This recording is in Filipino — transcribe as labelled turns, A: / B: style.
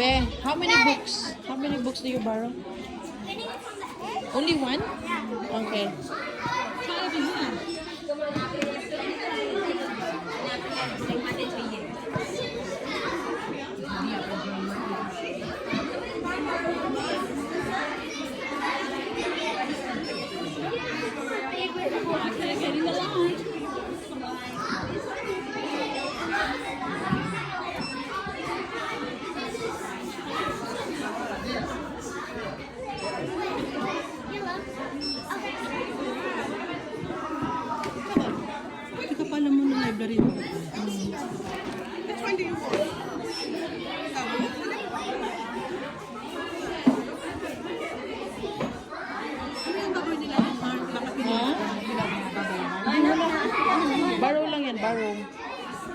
A: Be, how many books? How many books do you borrow? Only one? Okay.
B: Pwede ka pala muna library mo.
C: Which one do you want?
B: Ano yung baboy nila? Bakit
A: Ha?
B: nila?
A: Borrow lang yan, borrow.